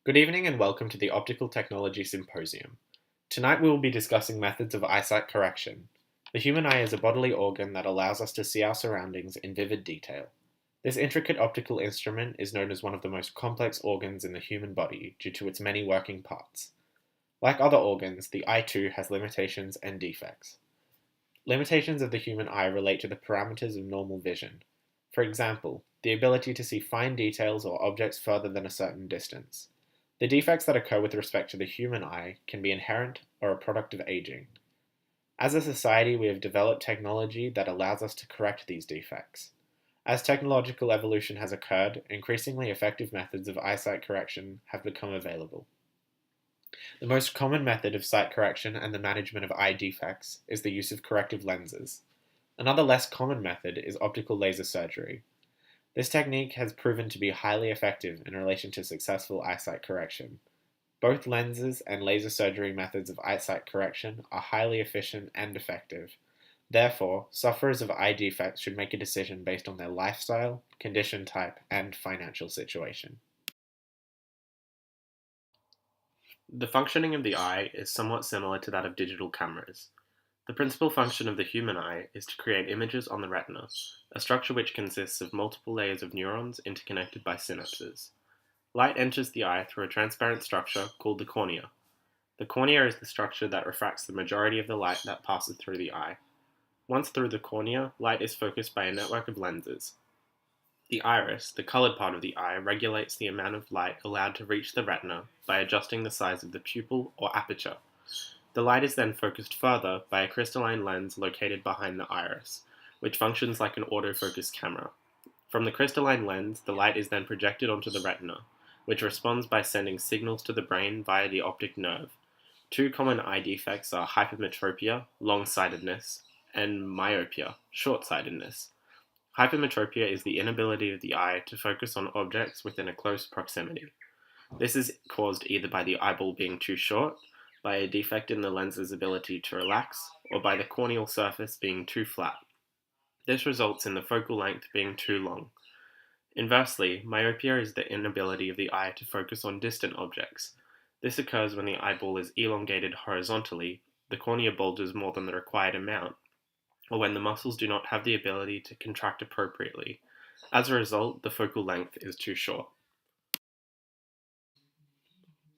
Good evening and welcome to the Optical Technology Symposium. Tonight we will be discussing methods of eyesight correction. The human eye is a bodily organ that allows us to see our surroundings in vivid detail. This intricate optical instrument is known as one of the most complex organs in the human body due to its many working parts. Like other organs, the eye too has limitations and defects. Limitations of the human eye relate to the parameters of normal vision. For example, the ability to see fine details or objects further than a certain distance. The defects that occur with respect to the human eye can be inherent or a product of aging. As a society, we have developed technology that allows us to correct these defects. As technological evolution has occurred, increasingly effective methods of eyesight correction have become available. The most common method of sight correction and the management of eye defects is the use of corrective lenses. Another less common method is optical laser surgery. This technique has proven to be highly effective in relation to successful eyesight correction. Both lenses and laser surgery methods of eyesight correction are highly efficient and effective. Therefore, sufferers of eye defects should make a decision based on their lifestyle, condition type, and financial situation. The functioning of the eye is somewhat similar to that of digital cameras. The principal function of the human eye is to create images on the retina, a structure which consists of multiple layers of neurons interconnected by synapses. Light enters the eye through a transparent structure called the cornea. The cornea is the structure that refracts the majority of the light that passes through the eye. Once through the cornea, light is focused by a network of lenses. The iris, the colored part of the eye, regulates the amount of light allowed to reach the retina by adjusting the size of the pupil or aperture. The light is then focused further by a crystalline lens located behind the iris, which functions like an autofocus camera. From the crystalline lens, the light is then projected onto the retina, which responds by sending signals to the brain via the optic nerve. Two common eye defects are hypermetropia, long-sightedness, and myopia, short-sightedness. Hypermetropia is the inability of the eye to focus on objects within a close proximity. This is caused either by the eyeball being too short, by a defect in the lens's ability to relax, or by the corneal surface being too flat. This results in the focal length being too long. Inversely, myopia is the inability of the eye to focus on distant objects. This occurs when the eyeball is elongated horizontally, the cornea bulges more than the required amount, or when the muscles do not have the ability to contract appropriately. As a result, the focal length is too short.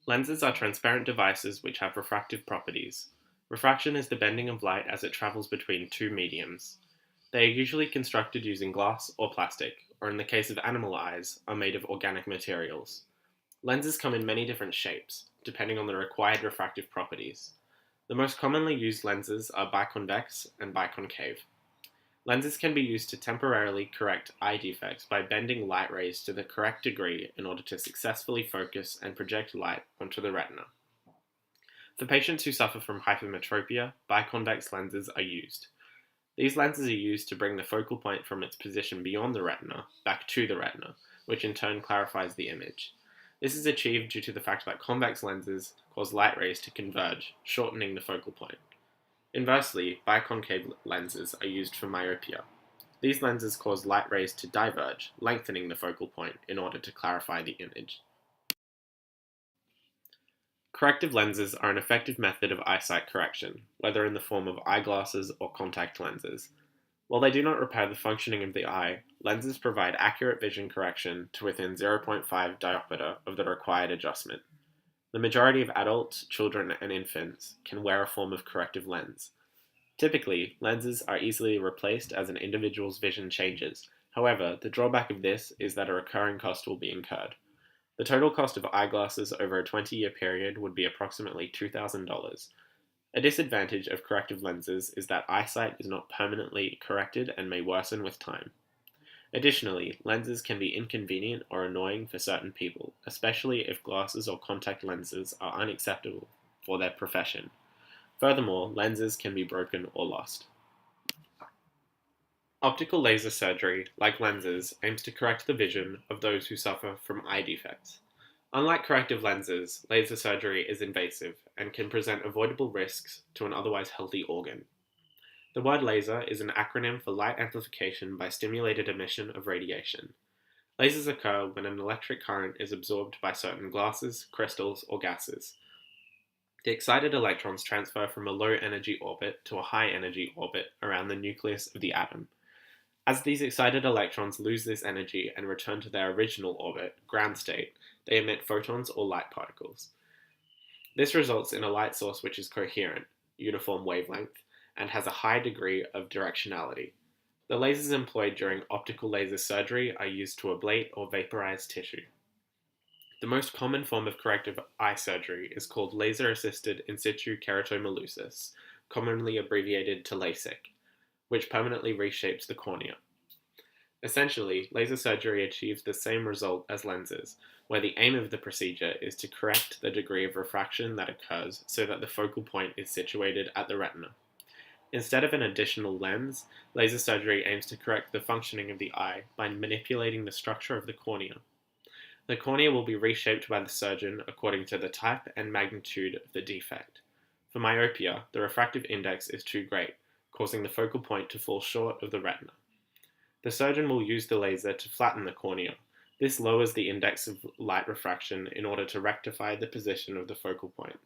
Lenses are transparent devices which have refractive properties. Refraction is the bending of light as it travels between two mediums. They are usually constructed using glass or plastic, or in the case of animal eyes, are made of organic materials. Lenses come in many different shapes, depending on the required refractive properties. The most commonly used lenses are biconvex and biconcave. Lenses can be used to temporarily correct eye defects by bending light rays to the correct degree in order to successfully focus and project light onto the retina. For patients who suffer from hypermetropia, biconvex lenses are used. These lenses are used to bring the focal point from its position beyond the retina back to the retina, which in turn clarifies the image. This is achieved due to the fact that convex lenses cause light rays to converge, shortening the focal point. Inversely, biconcave lenses are used for myopia. These lenses cause light rays to diverge, lengthening the focal point in order to clarify the image. Corrective lenses are an effective method of eyesight correction, whether in the form of eyeglasses or contact lenses. While they do not repair the functioning of the eye, lenses provide accurate vision correction to within 0.5 diopter of the required adjustment. The majority of adults, children, and infants can wear a form of corrective lens. Typically, lenses are easily replaced as an individual's vision changes. However, the drawback of this is that a recurring cost will be incurred. The total cost of eyeglasses over a 20-year period would be approximately $2,000. A disadvantage of corrective lenses is that eyesight is not permanently corrected and may worsen with time. Additionally, lenses can be inconvenient or annoying for certain people, especially if glasses or contact lenses are unacceptable for their profession. Furthermore, lenses can be broken or lost. Optical laser surgery, like lenses, aims to correct the vision of those who suffer from eye defects. Unlike corrective lenses, laser surgery is invasive and can present avoidable risks to an otherwise healthy organ. The word laser is an acronym for light amplification by stimulated emission of radiation. Lasers occur when an electric current is absorbed by certain glasses, crystals, or gases. The excited electrons transfer from a low-energy orbit to a high-energy orbit around the nucleus of the atom. As these excited electrons lose this energy and return to their original orbit, ground state, they emit photons or light particles. This results in a light source which is coherent, uniform wavelength, and has a high degree of directionality. The lasers employed during optical laser surgery are used to ablate or vaporize tissue. The most common form of corrective eye surgery is called laser-assisted in situ keratomileusis, commonly abbreviated to LASIK, which permanently reshapes the cornea. Essentially, laser surgery achieves the same result as lenses, where the aim of the procedure is to correct the degree of refraction that occurs so that the focal point is situated at the retina. Instead of an additional lens, laser surgery aims to correct the functioning of the eye by manipulating the structure of the cornea. The cornea will be reshaped by the surgeon according to the type and magnitude of the defect. For myopia, the refractive index is too great, causing the focal point to fall short of the retina. The surgeon will use the laser to flatten the cornea. This lowers the index of light refraction in order to rectify the position of the focal point.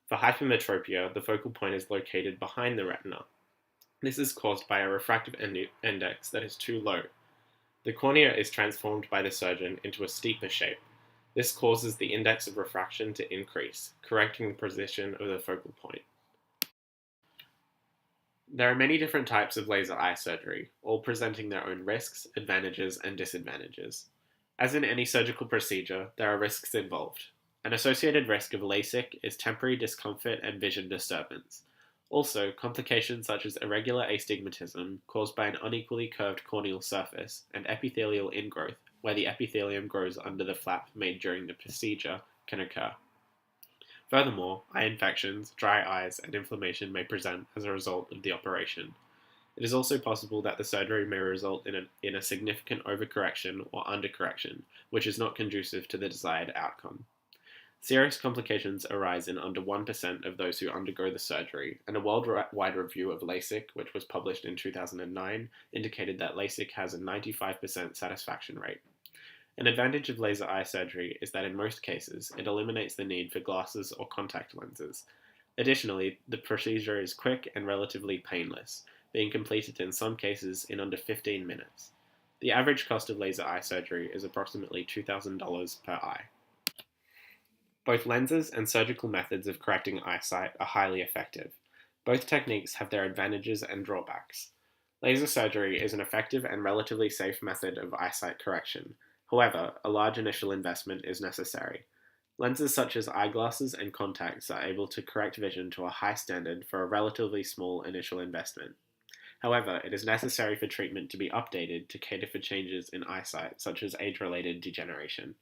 For hypermetropia, the focal point is located behind the retina. This is caused by a refractive index that is too low. The cornea is transformed by the surgeon into a steeper shape. This causes the index of refraction to increase, correcting the position of the focal point. There are many different types of laser eye surgery, all presenting their own risks, advantages, and disadvantages. As in any surgical procedure, there are risks involved. An associated risk of LASIK is temporary discomfort and vision disturbance. Also, complications such as irregular astigmatism caused by an unequally curved corneal surface and epithelial ingrowth, where the epithelium grows under the flap made during the procedure, can occur. Furthermore, eye infections, dry eyes, and inflammation may present as a result of the operation. It is also possible that the surgery may result in a significant overcorrection or undercorrection, which is not conducive to the desired outcome. Serious complications arise in under 1% of those who undergo the surgery, and a worldwide review of LASIK, which was published in 2009, indicated that LASIK has a 95% satisfaction rate. An advantage of laser eye surgery is that in most cases, it eliminates the need for glasses or contact lenses. Additionally, the procedure is quick and relatively painless, being completed in some cases in under 15 minutes. The average cost of laser eye surgery is approximately $2,000 per eye. Both lenses and surgical methods of correcting eyesight are highly effective. Both techniques have their advantages and drawbacks. Laser surgery is an effective and relatively safe method of eyesight correction. However, a large initial investment is necessary. Lenses such as eyeglasses and contacts are able to correct vision to a high standard for a relatively small initial investment. However, it is necessary for treatment to be updated to cater for changes in eyesight, such as age-related degeneration.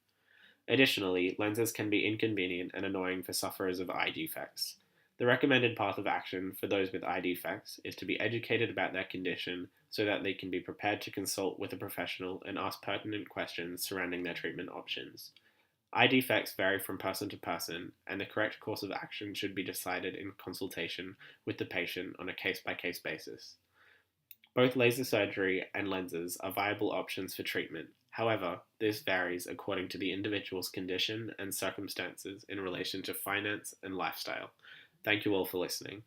Additionally, lenses can be inconvenient and annoying for sufferers of eye defects. The recommended path of action for those with eye defects is to be educated about their condition so that they can be prepared to consult with a professional and ask pertinent questions surrounding their treatment options. Eye defects vary from person to person, and the correct course of action should be decided in consultation with the patient on a case-by-case basis. Both laser surgery and lenses are viable options for treatment. However, this varies according to the individual's condition and circumstances in relation to finance and lifestyle. Thank you all for listening.